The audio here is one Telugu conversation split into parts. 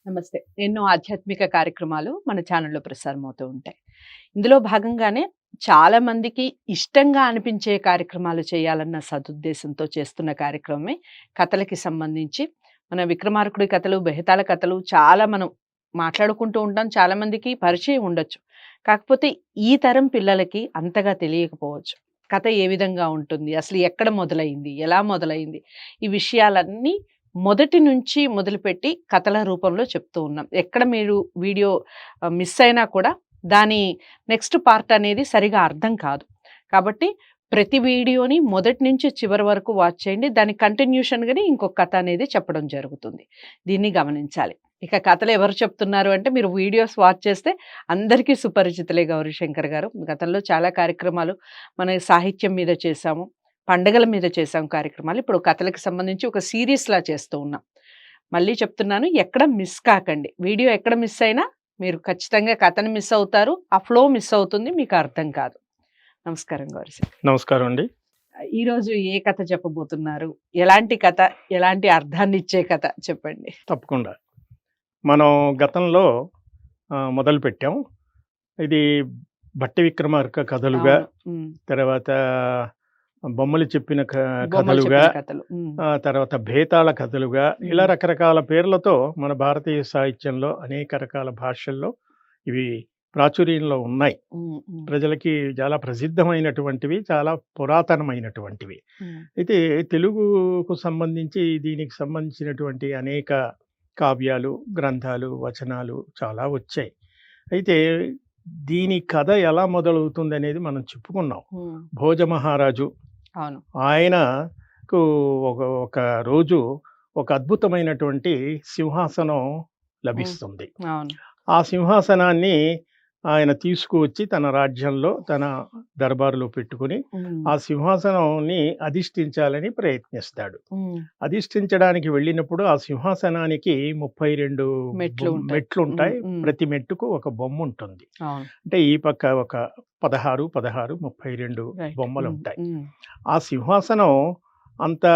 నమస్తే. ఎన్నో ఆధ్యాత్మిక కార్యక్రమాలు మన ఛానల్‌లో ప్రసారమవుతూ ఉంటాయి. ఇందులో భాగంగానే చాలా మందికి ఇష్టంగా అనిపించే కార్యక్రమాలు చేయాలన్న సదుద్దేశంతో చేస్తున్న కార్యక్రమమే కథలకి సంబంధించి మన 'విక్రమార్కుడి' కథలు, 'బెహతాళ' కథలు చాలా మనం మాట్లాడుకుంటూ ఉంటాం. చాలా మందికి పరిచయం ఉండొచ్చు. కాకపోతే ఈ తరం పిల్లలకి అంతగా తెలియకపోవచ్చు. కథ ఏ విధంగా ఉంటుంది? అసలు ఎక్కడ మొదలైంది? ఎలా మొదలైంది? ఈ విషయాలన్నీ మొదటి నుంచి మొదలుపెట్టి కథల రూపంలో చెప్తూ ఉన్నాం. ఎక్కడ మీరు వీడియో మిస్ అయినా కూడా దాని నెక్స్ట్ పార్ట్ అనేది సరిగా అర్థం కాదు. కాబట్టి ప్రతి వీడియోని మొదటి నుంచి చివరి వరకు వాచ్ చేయండి. దాని కంటిన్యూషన్‌గానే ఇంకొక కథ అనేది చెప్పడం జరుగుతుంది. దీన్ని గమనించాలి. ఇక కథలు ఎవరు చెప్తున్నారు అంటే మీరు వీడియోస్ వాచ్ చేస్తే అందరికీ సుపరిచితులే గౌరీశంకర్ గారు. గతంలో చాలా కార్యక్రమాలు మన సాహిత్యం మీద చేశాము. పండగల మీద చేసాం కార్యక్రమాలు. ఇప్పుడు కథలకు సంబంధించి ఒక సీరీస్‌లా చేస్తూ ఉన్నాం. మళ్ళీ చెప్తున్నాను, ఎక్కడ మిస్ కాకండి. వీడియో ఎక్కడ మిస్ అయినా మీరు ఖచ్చితంగా కథని మిస్ అవుతారు. ఆ ఫ్లో మిస్ అవుతుంది. మీకు అర్థం కాదు. నమస్కారం గౌరీశంకర్. నమస్కారం అండి. ఈరోజు ఏ కథ చెప్పబోతున్నారు? ఎలాంటి కథ? ఎలాంటి అర్థాన్నిచ్చే కథ చెప్పండి? తప్పకుండా. మనం గతంలో మొదలుపెట్టాం. ఇది భట్టి విక్రమార్క కథలుగా, అవును. హ్మ్. తర్వాత బొమ్మలు చెప్పిన బొమ్మలు కథలుగా, చెప్పిన కథలు. హ్మ్. తర్వాత భేతాళ కథలుగా, ఇలా హ్మ్. రకరకాల పేర్లతో మన భారతీయ సాహిత్యంలో అనేక రకాల భాషల్లో ఇవి ప్రాచుర్యంలో ఉన్నాయి. హ్మ్. హ్మ్. ప్రజలకి చాలా ప్రసిద్ధమైనటువంటివి, చాలా పురాతనమైనటువంటివి. హ్మ్. అయితే తెలుగుకు సంబంధించి దీనికి సంబంధించినటువంటి అనేక కావ్యాలు, గ్రంథాలు, వచనాలు చాలా వచ్చాయి. అయితే దీని కథ ఎలా మొదలవుతుందనేది మనం చెప్పుకున్నాం. హ్మ్. భోజ మహారాజు అవును. ఆయనకు ఒక రోజు ఒక అద్భుతమైనటువంటి సింహాసనం లభిస్తుంది. అవును. ఆ సింహాసనాన్ని ఆయన తీసుకువచ్చి తన రాజ్యంలో, తన దర్బారులో పెట్టుకొని హ్మ్. ఆ సింహాసనాన్ని అధిష్ఠించాలని ప్రయత్నిస్తాడు. హ్మ్. అధిష్ఠించడానికి వెళ్ళినప్పుడు ఆ సింహాసనానికి 32 మెట్లుంటాయి. మెట్లుంటాయి. హ్మ్. హ్మ్. ప్రతి మెట్టుకు ఒక బొమ్ముంటుంది. అవును. అంటే ఈ పక్క ఒక 16, 16, 32 రైట్. హ్మ్. బొమ్మలుంటాయి. హ్మ్. ఆ సింహాసనం అంత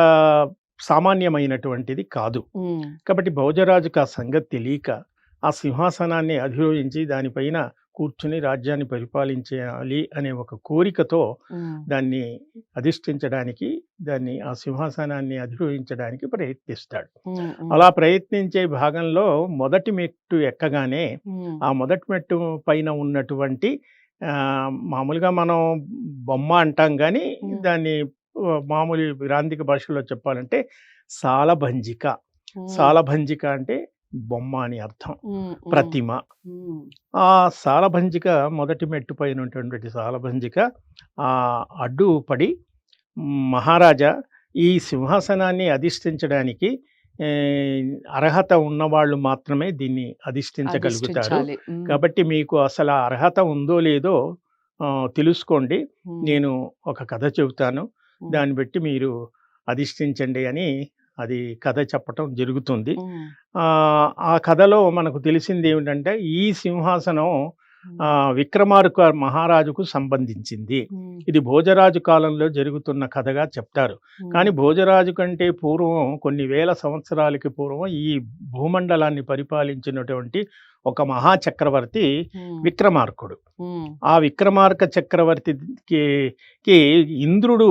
సామాన్యమైనటువంటిది కాదు. హ్మ్. కాబట్టి భోజరాజుకు ఆ సంగతి తెలియక ఆ సింహాసనాన్ని అధిరోహించి దానిపైన కూర్చుని రాజ్యాన్ని పరిపాలించాలి అనే ఒక కోరికతో హ్మ్. దాన్ని అధిష్ఠించడానికి, ఆ సింహాసనాన్ని అధిరోహించడానికి ప్రయత్నిస్తాడు. హ్మ్. హ్మ్. అలా ప్రయత్నించే భాగంలో మొదటి మెట్టు ఎక్కగానే హ్మ్. ఆ మొదటి మెట్టు పైన ఉన్నటువంటి మామూలుగా మనం బొమ్మ అంటాం గానీ హ్మ్. దాన్ని మామూలు గ్రాంథిక భాషలో చెప్పాలంటే సాలభంజిక. హ్మ్. సాలభంజిక అంటే బొమ్మ అని అర్థం. హ్మ్. హ్మ్. ప్రతిమ. హ్మ్. ఆ సాలభంజిక మొదటి మెట్టు పైన ఉన్నటువంటి సాలభంజిక అడ్డు పడి మహారాజా ఈ సింహాసనాన్ని అధిష్ఠించడానికి అర్హత ఉన్నవాళ్ళు మాత్రమే దీన్ని అధిష్ఠించగలుగుతారు. అధిష్ఠించాలి. హ్మ్. కాబట్టి మీకు అసలు ఆ అర్హత ఉందో లేదో తెలుసుకోండి. హ్మ్. నేను ఒక కథ చెబుతాను. హ్మ్. దాన్ని బట్టి మీరు అధిష్ఠించండి అని అది కథ చెప్పటం జరుగుతుంది. హ్మ్. ఆ కథలో మనకు తెలిసిందేమిటంటే ఈ సింహాసనం హ్మ్. విక్రమార్క మహారాజుకు సంబంధించింది. హ్మ్. ఇది భోజరాజు కాలంలో జరుగుతున్న కథగా చెప్తారు. కానీ హ్మ్. భోజరాజు కంటే పూర్వం కొన్ని వేల సంవత్సరాలకి పూర్వం ఈ భూమండలాన్ని పరిపాలించినటువంటి ఒక మహా చక్రవర్తి హ్మ్. విక్రమార్కుడు. హ్మ్. ఆ విక్రమార్క చక్రవర్తికి ఇంద్రుడు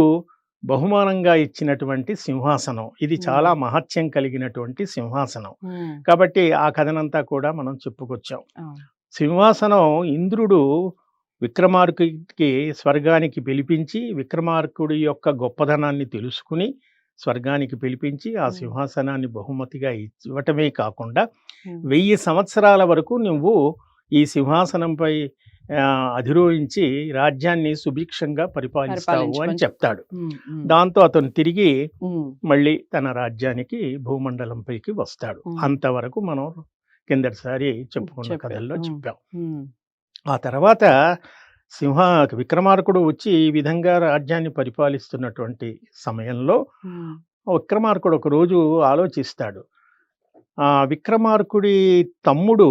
బహుమానంగా ఇచ్చినటువంటి సింహాసనం. ఇది చాలా హ్మ్. మహత్యం కలిగినటువంటి సింహాసనం. హ్మ్. కాబట్టి ఆ కథనంతా కూడా మనం చెప్పుకొచ్చాం. అవును. సింహాసనం ఇంద్రుడు విక్రమార్కుడికి స్వర్గానికి పిలిపించి, విక్రమార్కుడి యొక్క గొప్పదనాన్ని తెలుసుకుని, స్వర్గానికి పిలిపించి, ఆ హ్మ్. సింహాసనాన్ని బహుమతిగా ఇవ్వటమే కాకుండా, హ్మ్. 1000 సంవత్సరాల వరకు నువ్వు ఈ సింహాసనంపై అధిరోహించి రాజ్యాన్ని సుభిక్షంగా పరిపాలిస్తావు అని పరిపాలించమని చెప్తారు. చెప్తాడు. హ్మ్. హ్మ్. దాంతో అతను తిరిగి హ్మ్. మళ్ళీ తన రాజ్యానికి భూమండలంపైకి వస్తాడు. హ్మ్. అంతవరకు మనం కిందటిసారి చెప్పుకున్న చెప్పారు. కథల్లో హ్మ్. చెప్పాం. హ్మ్. ఆ తర్వాత సింహ విక్రమార్కుడు వచ్చి ఈ విధంగా రాజ్యాన్ని పరిపాలిస్తున్నటువంటి సమయంలో హ్మ్. విక్రమార్కుడు ఒకరోజు ఆలోచిస్తాడు. విక్రమార్కుడి తమ్ముడు,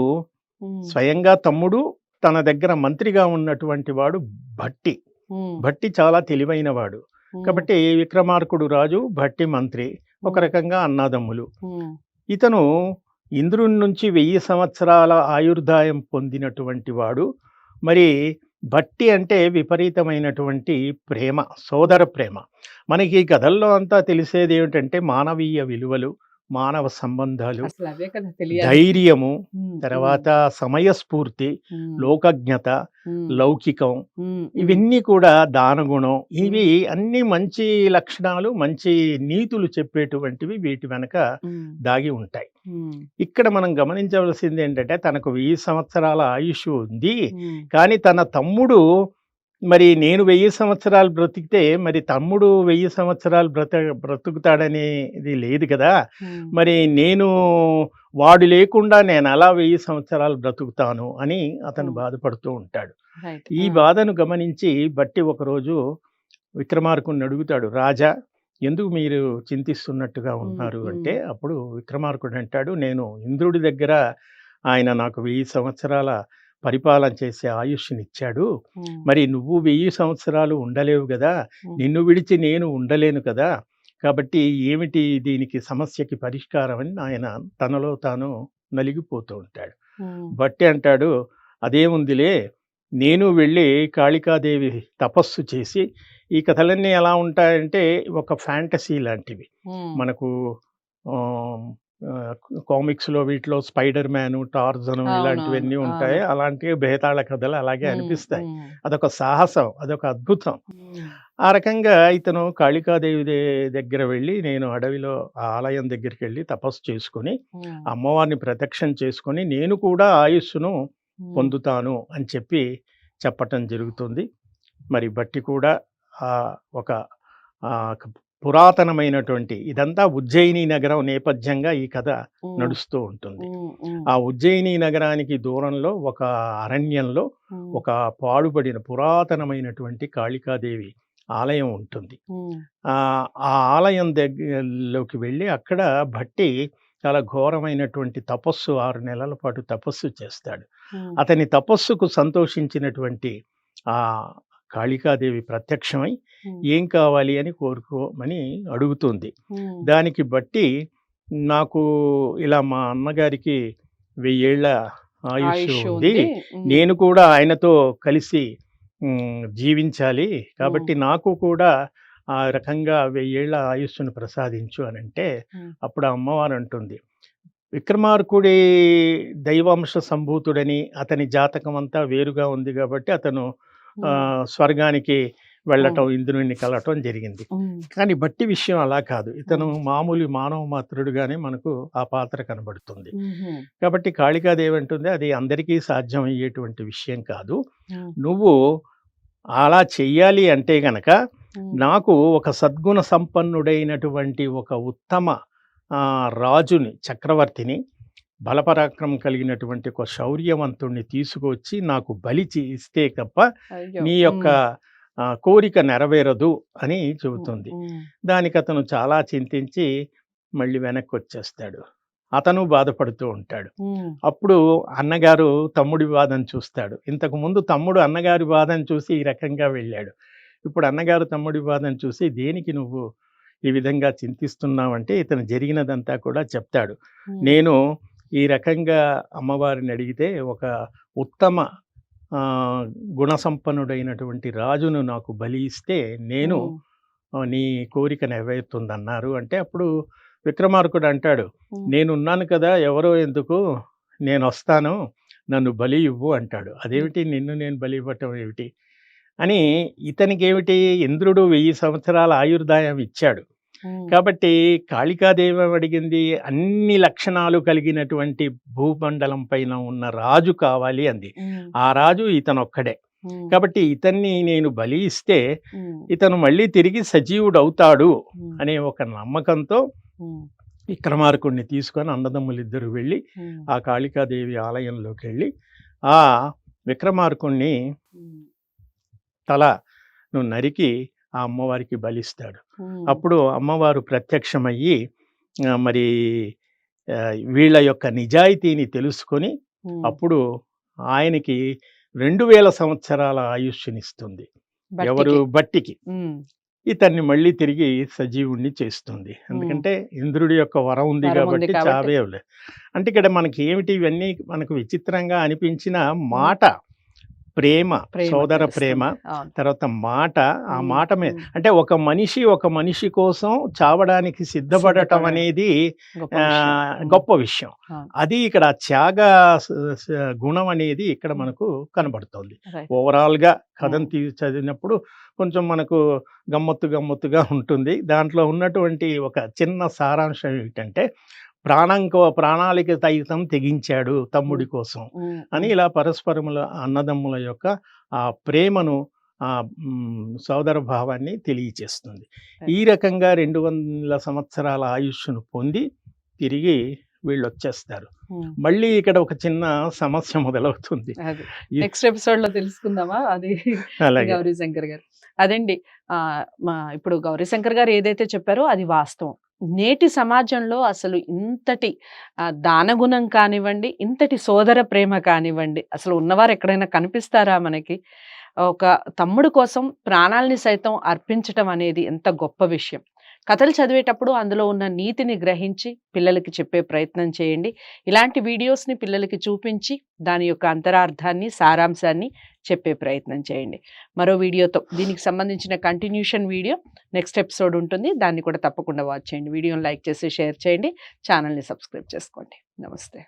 హ్మ్. స్వయంగా తమ్ముడు, తన దగ్గర మంత్రిగా ఉన్నటువంటి వాడు భట్టి. హ్మ్. భట్టి చాలా తెలివైనవాడు. హ్మ్. కాబట్టి విక్రమార్కుడు రాజు, భట్టి మంత్రి. ఒక హ్మ్. రకంగా అన్నాదమ్ములు. హ్మ్. ఇతను ఇంద్రుడి నుంచి 1000 సంవత్సరాల ఆయుర్దాయం పొందినటువంటి వాడు. మరి భట్టి అంటే విపరీతమైనటువంటి ప్రేమ, సోదర ప్రేమ. మనకి ఈ కథల్లో అంతా తెలిసేదేమిటంటే మానవీయ విలువలు, మానవ సంబంధాలు, అసలవే కదా తెలియాలి. ధైర్యము, హ్మ్. హ్మ్. తర్వాత సమయస్ఫూర్తి, హ్మ్. లోకజ్ఞత, హ్మ్. లౌకికం, హ్మ్. హ్మ్. ఇవన్నీ కూడా దానగుణం. ఇవి హ్మ్. అన్నీ మంచి లక్షణాలు, మంచి నీతులు చెప్పేటువంటివి వీటి వెనక హ్మ్. దాగి ఉంటాయి. హ్మ్. ఇక్కడ మనం గమనించవలసిందేంటంటే తనకు 1000 సంవత్సరాల ఆయుష్షు ఉంది. హ్మ్. కానీ తన తమ్ముడు మరి నేను 1000 సంవత్సరాలు బ్రతికితే మరి తమ్ముడు 1000 సంవత్సరాలు బ్రతుకుతాడనేది లేదు కదా! హ్మ్. మరి నేను వాడు లేకుండా నేనెలా 1000 సంవత్సరాలు బ్రతుకుతాను అని అతను హ్మ్. బాధపడుతూ ఉంటాడు. రైట్. ఈ ఆ! బాధను గమనించి బట్టి ఒకరోజు విక్రమార్కుడిని అడుగుతాడు. రాజా, ఎందుకు మీరు చింతిస్తున్నట్టుగా హ్మ్. ఉన్నారు హ్మ్. అంటే, అప్పుడు విక్రమార్కుడు అంటాడు, నేను ఇంద్రుడి దగ్గర ఆయన నాకు 1000 సంవత్సరాల పరిపాలన చేసే ఆయుష్షునిచ్చాడు. హ్మ్. మరి నువ్వు 1000 సంవత్సరాలు ఉండలేవు గదా! హ్మ్. నిన్ను విడిచి నేను ఉండలేను కదా! కాబట్టి ఏమిటి దీనికి సమస్యకి పరిష్కారం అని ఆయన తనలో తాను నలిగిపోతూ ఉంటాడు. హ్మ్. బట్టి అంటాడు, అదేముందిలే, నేను వెళ్ళి కాళికాదేవి తపస్సు చేసి ఈ కథలన్నీ ఎలా ఉంటాయంటే ఒక ఫ్యాంటసీ లాంటివి. హ్మ్. మనకు ఆహ్, ఆహ్, కామిక్స్‌లో వీటిలో 'స్పైడర్ మ్యాను', 'టార్జను' అవునవును. ఇలాంటివన్నీ అవును. ఉంటాయి. అలాంటివి బేతాళ కథలు అలాగే హ్మ్. అనిపిస్తాయి. హ్మ్. అదొక సాహసం, అదొక అద్భుతం. హ్మ్. ఆ రకంగా ఇతను కాళికాదేవి దగ్గర వెళ్ళి నేను అడవిలో ఆ ఆలయం దగ్గరికెళ్ళి తపస్సు చేసుకొని, హ్మ్. అమ్మవారిని ప్రత్యక్షం చేసుకొని నేను కూడా ఆయుస్సును హ్మ్. పొందుతాను అని చెప్పటం జరుగుతుంది. మరి బట్టి కూడా ఒక క పురాతనమైనటువంటి ఇదంతా ఉజ్జయిని నగరం నేపథ్యంగా ఈ కథ హ్మ్. నడుస్తూ ఉంటుంది. హ్మ్. హ్మ్. ఆ ఉజ్జయిని నగరానికి దూరంలో ఒక అరణ్యంలో హ్మ్. ఒక పాడుబడిన పురాతనమైనటువంటి కాళికాదేవి ఆలయం ఉంటుంది. హ్మ్. ఆ ఆలయం దగ్గరలోకి వెళ్ళి అక్కడ భట్టి చాలా ఘోరమైనటువంటి తపస్సు 6 నెలల పాటు తపస్సు చేస్తాడు. హ్మ్. అతని తపస్సుకు సంతోషించినటువంటి ఆ కాళికాదేవి ప్రత్యక్షమై హ్మ్. ఏం కావాలి అని కోరుకోమని అడుగుతుంది. హ్మ్. దానికి బట్టి నాకు ఇలా మా అన్నగారికి 1000 ఏళ్ల ఆయుష్షు ఆయుష్షు ఉంది. ఉంది. హ్మ్. నేను కూడా ఆయనతో కలిసి జీవించాలి. హ్మ్. కాబట్టి నాకు కూడా ఆ రకంగా 1000 ఏళ్ల ఆయుస్సును ప్రసాదించు అనంటే, హ్మ్. అప్పుడు ఆ అమ్మవారు అంటుంది, విక్రమార్కుడి దైవాంశ సంభూతుడని అతని జాతకం అంతా వేరుగా ఉంది గాబట్టి అతను హ్మ్. స్వర్గానికి హ్మ్. వెళ్ళటం, ఇంద్రుడిని కలవటం జరిగింది. హ్మ్. కానీ భట్టి విషయం అలా కాదు. ఇతను హ్మ్. మామూలు మానవ మాత్రుడుగానే మనకు ఆ పాత్ర కనబడుతుంది. హుహు. కాబట్టి కాళికాదేవి అంటుంది, అది అందరికీ సాధ్యమయ్యేటువంటి విషయం కాదు. హ్మ్. నువ్వు అలా చెయ్యాలి అంటే గనక, హ్మ్. నాకు ఒక సద్గుణ సంపన్నుడైనటువంటి ఒక ఉత్తమ రాజుని, చక్రవర్తిని, బలపరాక్రమం కలిగినటువంటి ఒక శౌర్యవంతుడిని తీసుకొచ్చి నాకు ఇస్తే తప్ప అయ్యో! నీ యొక్క హ్మ్. కోరిక నెరవేరదు అని హ్మ్. చెబుతుంది. హ్మ్. దానికతను చాలా చింతించి మళ్ళీ వెనక్కొచ్చేస్తాడు. అతను బాధపడుతూ ఉంటాడు. హ్మ్. అప్పుడు అన్నగారు తమ్ముడి బాధను చూస్తాడు. ఇంతకుముందు తమ్ముడు అన్నగారి బాధను చూసి ఈ రకంగా వెళ్ళాడు. ఇప్పుడు అన్నగారు తమ్ముడి బాధను చూసి దేనికి నువ్వు ఈ విధంగా చింతిస్తున్నావంటే ఇతను జరిగినదంతా కూడా చెప్తాడు. హ్మ్. నేను ఈ రకంగా అమ్మవారిని అడిగితే ఒక ఉత్తమ ఆహ్, గుణసంపన్నుడైనటువంటి రాజును నాకు బలి ఇస్తే నేను హ్మ్. నీ కోరిక నెరవేరుతుందన్నారు. అంటే అప్పుడు విక్రమార్కుడు అంటాడు, హ్మ్. నేనున్నాను కదా! ఎవరో ఎందుకు, నేనొస్తాను. నన్ను బలి ఇవ్వు అంటాడు. హ్మ్. అదేమిటి నిన్ను నేను బలి ఇవ్వటం ఏమిటి? అని ఇతనికేమిటి, ఇంద్రుడు 1000 సంవత్సరాల ఆయుర్దాయం ఇచ్చాడు. హ్మ్. కాబట్టి కాళికాదేవి అడిగింది అన్ని లక్షణాలు కలిగినటువంటి భూమండలం పైన ఉన్న రాజు కావాలి అంది. హ్మ్. ఆ రాజు ఇతనొక్కడే. హ్మ్. కాబట్టి ఇతన్ని నేను బలి ఇస్తే హ్మ్. ఇతను మళ్ళీ తిరిగి సజీవుడవుతాడు హ్మ్. అనే ఒక నమ్మకంతో హ్మ్. విక్రమార్కుడిని తీసుకొని అన్నదమ్ములిద్దరూ వెళ్ళి హ్మ్. ఆ కాళికాదేవి ఆలయంలోకెళ్ళి ఆ విక్రమార్కుడిని హ్మ్. తలను నరికి ఆ అమ్మవారికి బలిస్తాడు. హ్మ్. అప్పుడు అమ్మవారు ప్రత్యక్షమయ్యి మరి వీళ్ళ యొక్క నిజాయితీని తెలుసుకొని హ్మ్. అప్పుడు ఆయనకి 2000 సంవత్సరాల ఆయుష్షునిస్తుంది. ఎవరు? బట్టికి. భట్టికి. హ్మ్. ఇతన్ని మళ్ళీ తిరిగి సజీవుడిని చేస్తుంది. ఎందుకంటే ఇంద్రుడి యొక్క వరం ఉంది వరం ఉంది కాబట్టి కాబట్టి. చావే లేదు. అంటే ఇక్కడ మనకి ఏమిటి ఇవన్నీ మనకు విచిత్రంగా అనిపించిన మాట, ప్రేమ, ప్రేమ సోదర తెలుస్తుంది. ప్రేమ, అవును. తర్వాత మాట, ఆ మాట మీద ఉమ్. అంటే ఒక మనిషి కోసం చావడానికి సిద్ధపడటం సిద్ధపడడం. అనేది గొప్ప విషయం. గొప్ప విషయం. అవును. అది ఇక్కడ త్యాగ గుణం అనేది ఇక్కడ మనకు కనబడుతోంది. రైట్. ఓవరాల్‌గా కథను చదివినప్పుడు కొంచెం మనకు గమ్మత్తుగా ఉంటుంది. దాంట్లో ఉన్నటువంటి ఒక చిన్న సారాంశం ఏమిటంటే ప్రాణానికి సైతం తెగించాడు తమ్ముడి కోసం అని ఇలా పరస్పరముల అన్నదమ్ముల యొక్క ఆ ప్రేమను సోదర భావాన్ని తెలియచేస్తుంది. ఈ రకంగా 200 సంవత్సరాల ఆయుష్ను పొంది తిరిగి వీళ్ళొచ్చేస్తారు. మళ్ళీ ఇక్కడ ఒక చిన్న సమస్య మొదలవుతుంది. నెక్స్ట్ ఎపిసోడ్ లో తెలుసుకుందామా అది. అలాగే గౌరీశంకర్ గారు అదండి. ఇప్పుడు గౌరీశంకర్ గారు ఏదైతే చెప్పారో అది వాస్తవం. నేటి సమాజంలో అసలు ఇంతటి దానగుణం కానివ్వండి, ఇంతటి సోదర ప్రేమ కానివ్వండి, అసలు ఉన్నవారు ఎక్కడైనా కనిపిస్తారా మనకి? ఒక తమ్ముడు కోసం ప్రాణాల్ని సైతం అర్పించటం అనేది ఎంత గొప్ప విషయం. కథలు చదివేటప్పుడు అందులో ఉన్న నీతిని గ్రహించి పిల్లలకి చెప్పే ప్రయత్నం చేయండి. ఇలాంటి వీడియోస్ని పిల్లలకి చూపించి దాని యొక్క అంతరార్థాన్ని, సారాంశాన్ని చెప్పే ప్రయత్నం చేయండి. మరో వీడియోతో దీనికి సంబంధించిన కంటిన్యూషన్ వీడియో నెక్స్ట్ ఎపిసోడ్ ఉంటుంది. దాన్ని కూడా తప్పకుండా వాచ్ చేయండి. వీడియోని లైక్ చేసి షేర్ చేయండి. ఛానల్ని సబ్స్క్రైబ్ చేసుకోండి. నమస్తే.